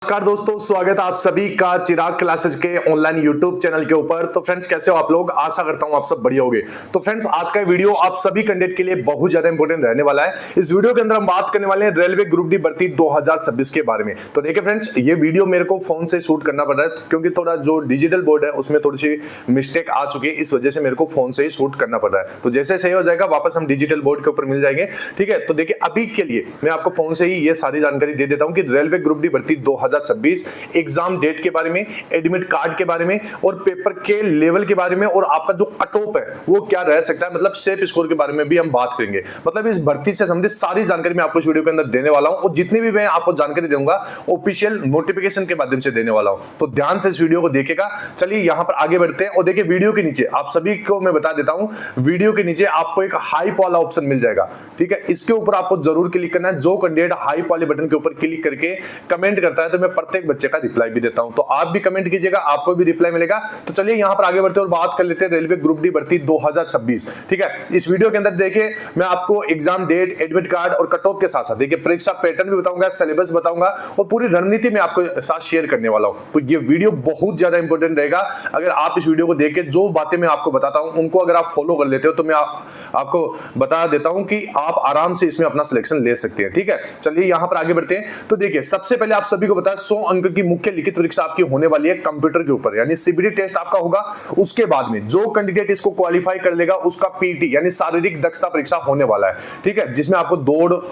नमस्कार दोस्तों, स्वागत है आप सभी का चिराग क्लासेस के ऑनलाइन यूट्यूब चैनल के ऊपर। तो फ्रेंड्स, कैसे हो आप लोग? आशा करता हूं आप सब बढ़िया होंगे। तो फ्रेंड्स, आज का वीडियो आप सभी कैंडिडेट के लिए बहुत ज्यादा इंपॉर्टेंट रहने वाला है। इस वीडियो के अंदर हम बात करने वाले हैं रेलवे ग्रुप डी भर्ती 2026 के बारे में। तो देखिए फ्रेंड्स, ये वीडियो मेरे को फोन से शूट करना पड़ रहा है क्योंकि थोड़ा जो डिजिटल बोर्ड है उसमें थोड़ी सी मिस्टेक आ चुकी है, इस वजह से मेरे को फोन से ही शूट करना पड़ रहा है। तो जैसे सही हो जाएगा वापस हम डिजिटल बोर्ड के ऊपर मिल जाएंगे, ठीक है। तो देखिए, अभी के लिए मैं आपको फोन से ही ये सारी जानकारी दे देता हूं कि रेलवे ग्रुप डी भर्ती 2026 एग्जाम डेट के बारे में, एडमिट कार्ड के बारे में और पेपर के लेवल के बारे में और आपका जो कट ऑफ है वो क्या रह सकता है, मतलब सेफ स्कोर के बारे में भी हम बात करेंगे। मतलब इस भर्ती से संबंधित सारी जानकारी मैं आपको इस वीडियो के अंदर देने वाला हूं और जितनी भी मैं आपको जानकारी दूंगा ऑफिशियल नोटिफिकेशन के माध्यम से देने वाला हूं। तो ध्यान से इस वीडियो को देखिएगा। चलिए यहां पर आगे बढ़ते हैं और देखिए, वीडियो के नीचे आप सभी को मैं बता देता हूं, वीडियो के नीचे आपको एक हाइप वाला ऑप्शन मिल जाएगा, ठीक है। इसके ऊपर आपको जरूर क्लिक करना है। जो कैंडिडेट हाइप वाले बटन के ऊपर क्लिक करके कमेंट करता है तो मैं प्रत्येक बच्चे का रिप्लाई भी देता हूं। तो आप भी कमेंट कीजिएगा, आपको भी रिप्लाई मिलेगा। तो चलिए यहां पर आगे बढ़ते हैं और बात कर लेते हैं रेलवे ग्रुप डी भर्ती 2026, ठीक है। इस वीडियो के अंदर देखिए, मैं आपको एग्जाम डेट, एडमिट कार्ड और कट ऑफ के साथ साथ देखिए परीक्षा पैटर्न भी बताऊंगा, सिलेबस बताऊंगा और पूरी रणनीति में आपको साथ शेयर करने वाला हूं। तो ये वीडियो बहुत ज्यादा इंपॉर्टेंट रहेगा। अगर आप इस वीडियो को देख के जो बातें मैं आपको बताता हूं उनको अगर आप फॉलो कर लेते हो तो मैं आपको बता देता हूं कि आप आराम से इसमें अपना सिलेक्शन ले सकते हैं, ठीक है। चलिए यहां पर आगे बढ़ते हैं। तो देखिए, सबसे पहले आप सभी को बताएं, 100 अंक की मुख्य लिखित परीक्षा आपकी होने वाली है कंप्यूटर के ऊपर, यानी सीबीटी टेस्ट आपका होगा। उसके बाद में जो कैंडिडेट इसको क्वालिफाई कर लेगा उसका पीटी यानी शारीरिक दक्षता परीक्षा होने वाला है, ठीक है, जिसमें आपको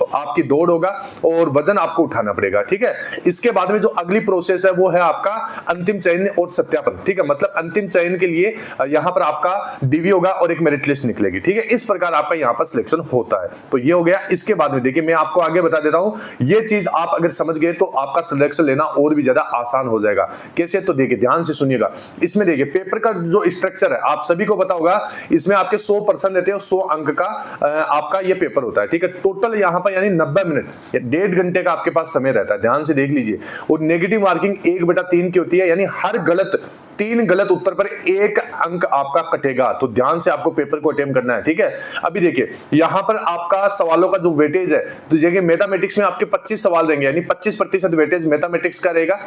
आपकी दौड़ होगा और वजन आपको उठाना पड़ेगा, ठीक है। इसके बाद में जो अगली प्रोसेस है वो है आपका अंतिम चयन और सत्यापन, ठीक है। मतलब अंतिम चयन के लिए यहां पर आपका डीवी होगा और एक मेरिट लिस्ट निकलेगी, ठीक है। इस प्रकार आपका यहां पर सिलेक्शन होता है। तो ये हो गया। इसके बाद में देखिए, मैं आपको आगे बता देता हूं, ये चीज आप अगर समझ गए तो आपका सिलेक्शन लेना और भी ज्यादा आसान हो जाएगा। कैसे? तो देखिए, ध्यान से सुनिएगा। इसमें देखिए, पेपर का जो स्ट्रक्चर है आप सभी को पता होगा। इसमें आपके 100% रहते हैं, 100 अंक का आपका ये पेपर होता है, ठीक है। टोटल यहां पर यानी 90 मिनट या 1.5 घंटे का आपके पास समय रहता है। ध्यान से देख लीजिए। और नेगेटिव मार्किंग 1/3 की होती है, यानी हर 3 गलत उत्तर पर 1 अंक आपका कटेगा। तो ध्यान से आपको पेपर को अटेम्प्ट करना है, ठीक है। अभी देखिए, यहां पर आपका सवालों का जो वेटेज है, तो देखिए मैथमेटिक्स में आपके 25 सवाल देंगे, यानी 25% वेटेज मैथमेटिक्स का रहेगा।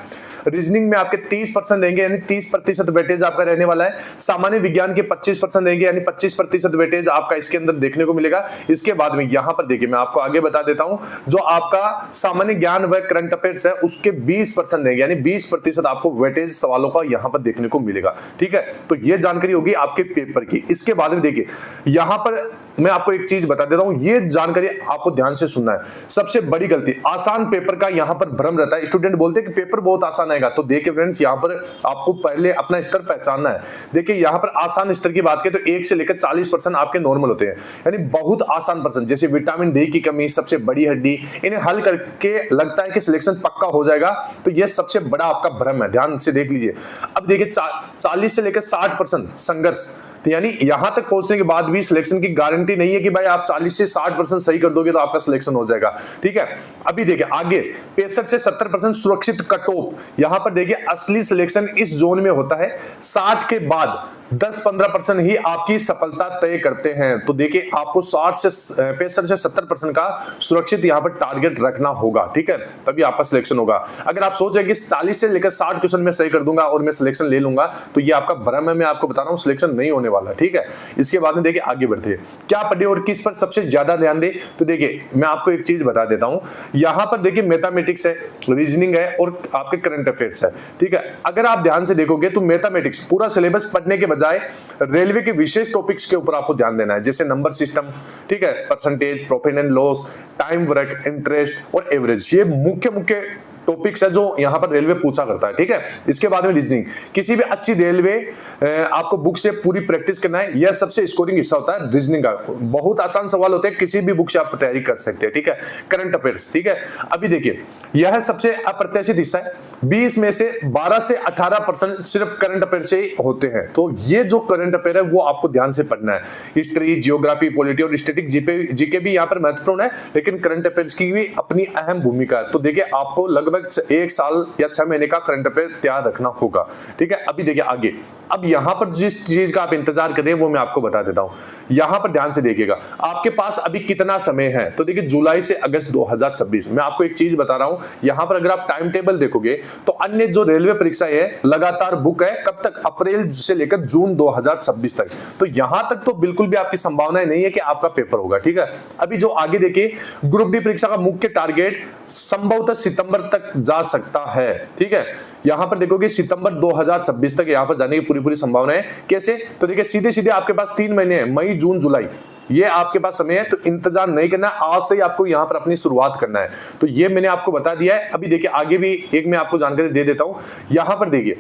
रीजनिंग में आपके 30% देंगे, यानी 30% वेटेज आपका रहने वाला है। सामान्य विज्ञान के 25% देंगे, यानी 25% वेटेज आपका इसके अंदर देखने को मिलेगा। इसके बाद में यहां पर देखिए, मैं आपको आगे बता देता हूं, जो आपका सामान्य ज्ञान व करंट अफेयर्स है उसके 20% देंगे, यानी 20% आपको वेटेज सवालों का यहां पर देखने को मिलेगा, ठीक है। तो ये जानकारी होगी आपके पेपर की। इसके बाद में देखिए, यहां पर मैं आपको एक चीज बता देता हूं, ये जानकारी आपको ध्यान से सुनना है। सबसे बड़ी गलती, आसान पेपर का यहां पर भ्रम रहता है। स्टूडेंट बोलते हैं कि पेपर बहुत आसान आएगा। तो देखिए फ्रेंड्स, यहां पर आपको पहले अपना स्तर पहचानना है। देखिए, यहां पर आसान स्तर की बात करें तो 1 से लेकर 40% आपके नॉर्मल होते हैं, यानी बहुत आसान पर्सन, जैसे विटामिन डी की कमी, सबसे बड़ी हड्डी, इन्हें हल करके लगता है कि सिलेक्शन पक्का हो जाएगा। तो यह सबसे बड़ा आपका भ्रम है। ध्यान से देख लीजिए। अब देखिए, 40 से लेकर 60% संघर्ष, तो यानी यहां तक पहुंचने के बाद भी सिलेक्शन की गारंटी नहीं है कि भाई आप 40 से 60% सही कर दोगे तो आपका सिलेक्शन हो जाएगा, ठीक है। अभी देखिए आगे 65 से 70% सुरक्षित कट ऑफ। यहां पर देखिए, असली सिलेक्शन इस जोन में होता है। 60 के बाद 10-15% ही आपकी सफलता तय करते हैं। तो देखिए, आपको 65 से 70% का सुरक्षित यहां पर टारगेट रखना होगा, ठीक है, तभी आपका सिलेक्शन होगा। अगर आप सोच रहे कि 40 से लेकर 60 क्वेश्चन में सही कर दूंगा और मैं सिलेक्शन ले लूंगा, तो ये आपका भ्रम है। मैं आपको बता रहा हूं, सिलेक्शन नहीं होने वाला, ठीक है। इसके बाद में देखिए, आगे बढ़ते हैं, क्या पढ़े और किस पर सबसे ज्यादा ध्यान दे। तो देखिए, मैं आपको एक चीज बता देता हूं, यहां पर देखिए मैथमेटिक्स है, रीजनिंग है और आपके करंट अफेयर्स है, ठीक है। अगर आप ध्यान से देखोगे तो मैथमेटिक्स पूरा सिलेबस पढ़ने के रेलवे के विशेष टॉपिक्स के ऊपर आपको ध्यान देना है, जैसे नंबर सिस्टम, ठीक है, percentage, profit and loss, time work, interest और एवरेज। ये मुख्य टॉपिक्स है जो यहां पर रेलवे पूछा करता है, ठीक है। इसके बाद में रीजनिंग, किसी भी अच्छी रेलवे आपको बुक से पूरी प्रैक्टिस करना है। यह सबसे स्कोरिंग हिस्सा होता है रीजनिंग का। बहुत आसान सवाल होते हैं, किसी भी बुक से आप तैयारी कर सकते हैं, ठीक है। करंट अफेयर्स, ठीक है। अभी देखिए, यह सबसे अप्रत्याशित हिस्सा है। 20 में से 12 से 18% सिर्फ करंट अफेयर से होते हैं। तो ये जो करंट अफेयर है वो आपको ध्यान से पढ़ना है। हिस्ट्री, जियोग्राफी, पॉलिटी और स्टैटिक जीके भी यहाँ पर महत्वपूर्ण है, लेकिन करंट अफेयर्स की भी अपनी अहम भूमिका है। तो देखिए, आपको लगभग लगभग 1 साल या 6 महीने का करंट अफेयर तैयार रखना होगा। ठीक है, अभी देखिए आगे, अब यहां पर जिस चीज का आप इंतजार कर रहे हैं वो मैं आपको बता देता हूं। यहां पर ध्यान से देखिएगा, आपके पास अभी कितना समय है। तो देखिए जुलाई से अगस्त 2026, मैं आपको एक चीज बता रहा हूं, यहां पर अगर आप टाइम टेबल देखोगे तो अन्य जो रेलवे परीक्षाएं है लगातार बुक है, कब तक, अप्रैल से लेकर जून 2026 तक। तो यहां तक तो बिल्कुल भी आपकी संभावना नहीं है कि आपका पेपर होगा। ठीक है, अभी जो आगे देखिए, ग्रुप डी परीक्षा का मुख्य टारगेट संभवतः सितंबर तक जा सकता है। ठीक है, यहां पर देखोगे सितंबर 2026 तक यहां पर जाने की पूरी संभावना है। कैसे, तो देखिए सीधे सीधे आपके पास 3 महीने हैं, मई जून जुलाई, ये आपके पास समय है। तो इंतजार नहीं करना, आज से ही आपको यहां पर अपनी शुरुआत करना है। तो ये मैंने आपको बता दिया है। अभी देखिए आगे भी एक मैं आपको जानकारी दे देता हूं। यहां पर देखिए,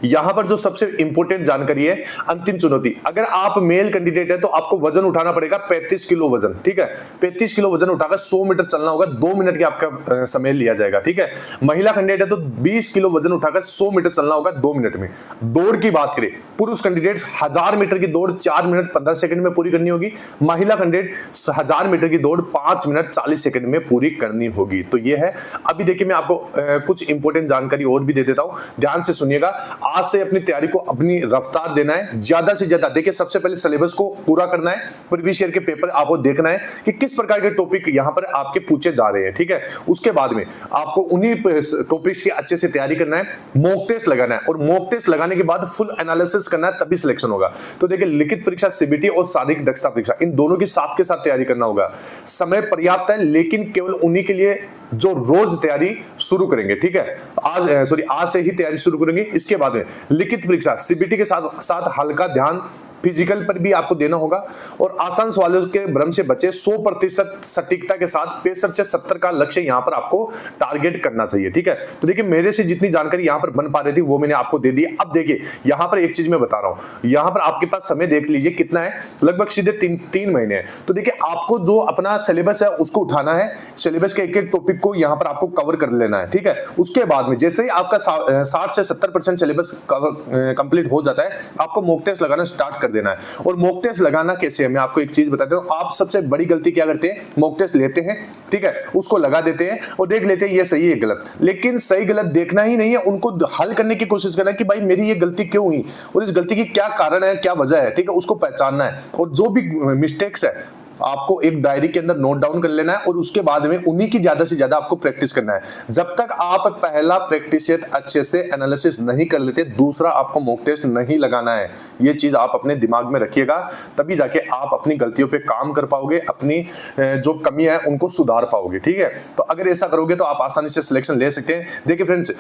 यहां पर जो सबसे इंपॉर्टेंट जानकारी है, अंतिम चुनौती, अगर आप मेल कैंडिडेट है तो आपको वजन उठाना पड़ेगा 35 किलो वजन। ठीक है, 35 किलो वजन उठाकर 100 मीटर चलना होगा, 2 मिनट के आपका समय लिया जाएगा। ठीक है, महिला कैंडिडेट है तो 20 किलो वजन उठाकर 100 मीटर चलना होगा 2 मिनट में। दौड़ की बात करें, पुरुष कैंडिडेट 1000 मीटर की दौड़ 4 मिनट 15 सेकंड में पूरी करनी होगी, महिला कैंडिडेट 1000 मीटर की दौड़ 5 मिनट 40 सेकंड में पूरी करनी होगी। तो ये है। अभी देखिए मैं आपको कुछ इंपॉर्टेंट जानकारी और भी दे देता हूं, ध्यान से सुनिएगा। आज से अपनी तैयारी को अपनी रफ्तार देना है, ज्यादा से ज्यादा। देखिए सबसे पहले सिलेबस को पूरा करना है, प्रीवियस ईयर के पेपर आपको देखना है कि किस प्रकार के टॉपिक यहां पर आपके पूछे जा रहे हैं। ठीक है, उसके बाद में आपको उन्हीं टॉपिक्स की अच्छे से तैयारी करना है, मॉक टेस्ट लगाना है, और मॉक टेस्ट लगाने के बाद फुल एनालिसिस करना है, तभी सिलेक्शन होगा। तो देखिए लिखित परीक्षा सीबीटी और शारीरिक दक्षता परीक्षा, इन दोनों की साथ के साथ तैयारी करना होगा। समय पर्याप्त है, लेकिन केवल उन्हीं के लिए जो रोज तैयारी शुरू करेंगे। ठीक है, आज से ही तैयारी शुरू करेंगे। इसके बाद में लिखित परीक्षा सीबीटी के साथ साथ हल्का ध्यान फिजिकल पर भी आपको देना होगा, और आसान सवालों के भ्रम से बचे 100% सटीकता के साथ 65 से 70 का लक्ष्य यहां पर आपको टारगेट करना चाहिए। ठीक है, तो देखिए मेरे से जितनी जानकारी यहां पर बन पा रही थी वो मैंने आपको दे दी। अब देखिए यहां पर एक चीज मैं बता रहा हूं, यहां पर आपके पास समय देख लीजिए कितना है, लगभग सीधे 3 महीने है। तो देखिए आपको जो अपना सिलेबस है उसको उठाना है, सिलेबस के एक टॉपिक को यहां पर आपको कवर कर लेना है। ठीक है, उसके बाद में जैसे ही आपका 60 से 70% सिलेबस कंप्लीट हो जाता है, आपको मॉक टेस्ट लगाना स्टार्ट देना है। और मॉक टेस्ट लगाना कैसे है, मैं आपको एक चीज बताता हूं। आप सबसे बड़ी गलती क्या करते हैं, मॉक टेस्ट लेते हैं, ठीक है, उसको लगा देते हैं और देख लेते हैं ये सही है गलत, लेकिन सही गलत देखना ही नहीं है, उनको हल करने की कोशिश करना है कि भाई मेरी ये गलती क्यों हुई और इस गलती की क्या कारण है, क्या वजह है। ठीक है, उसको पहचानना है, और जो भी मिस्टेक्स है आपको एक डायरी के अंदर नोट डाउन कर लेना है, और उसके बाद में उन्हीं की ज्यादा से ज्यादा आपको प्रैक्टिस करना है। जब तक आप पहला प्रैक्टिस सेट अच्छे से एनालिसिस नहीं कर लेते, दूसरा आपको मॉक टेस्ट नहीं लगाना है। ये चीज आप अपने दिमाग में रखिएगा, तभी जाके आप अपनी गलतियों पे काम कर पाओगे, अपनी जो कमी है उनको सुधार पाओगे। ठीक है, तो अगर ऐसा करोगे तो आप आसानी से सिलेक्शन ले सकते हैं। देखिए फ्रेंड्स,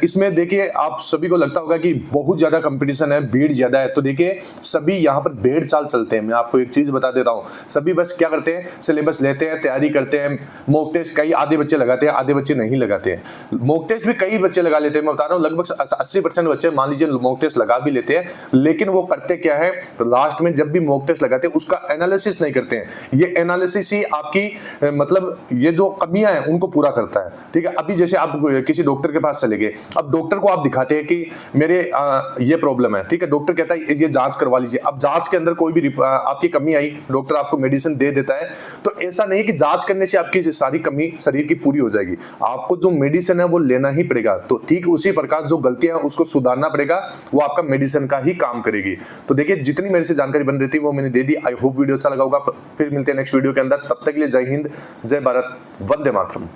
इसमें देखिए आप सभी को लगता होगा कि बहुत ज्यादा कंपटीशन है, भीड़ ज्यादा है, तो देखिए सभी यहाँ पर भेड़ चाल चलते हैं। मैं आपको एक चीज बता देता हूँ, सभी बस क्या करते हैं, सिलेबस लेते हैं, तैयारी करते हैं, मॉक टेस्ट कई आधे बच्चे लगाते हैं, आधे बच्चे नहीं लगाते हैं। मॉक टेस्ट भी कई बच्चे लगा लेते हैं, मैं बता रहा हूं लगभग 80% बच्चे मान लीजिए मॉक टेस्ट लगा भी लेते हैं, लेकिन वो करते क्या है, तो लास्ट में जब भी मॉक टेस्ट लगाते हैं उसका एनालिसिस नहीं करते हैं। ये एनालिसिस ही आपकी मतलब ये जो कमियां हैं उनको पूरा करता है। ठीक है, अभी जैसे आप किसी डॉक्टर के पास चले गए, अब डॉक्टर को आप दिखाते हैं कि मेरे ये प्रॉब्लम है, ठीक है, डॉक्टर कहता है ये जांच करवा लीजिए। अब जांच के अंदर कोई भी आपकी कमी आई, डॉक्टर आपको मेडिसिन दे देता है, तो ऐसा नहीं कि जांच करने से आपकी सारी कमी शरीर की पूरी हो जाएगी, आपको जो मेडिसिन है वो लेना ही पड़ेगा। तो ठीक उसी प्रकार जो गलतियां हैं उसको सुधारना पड़ेगा, वो आपका मेडिसिन का ही काम करेगी। तो देखिए जितनी मेरे से जानकारी बन रही थी वो मैंने दे दी। आई होप वीडियो अच्छा लगा होगा। फिर मिलते हैं नेक्स्ट वीडियो के अंदर, तब तक के लिए जय हिंद, जय भारत, वंदे मातरम।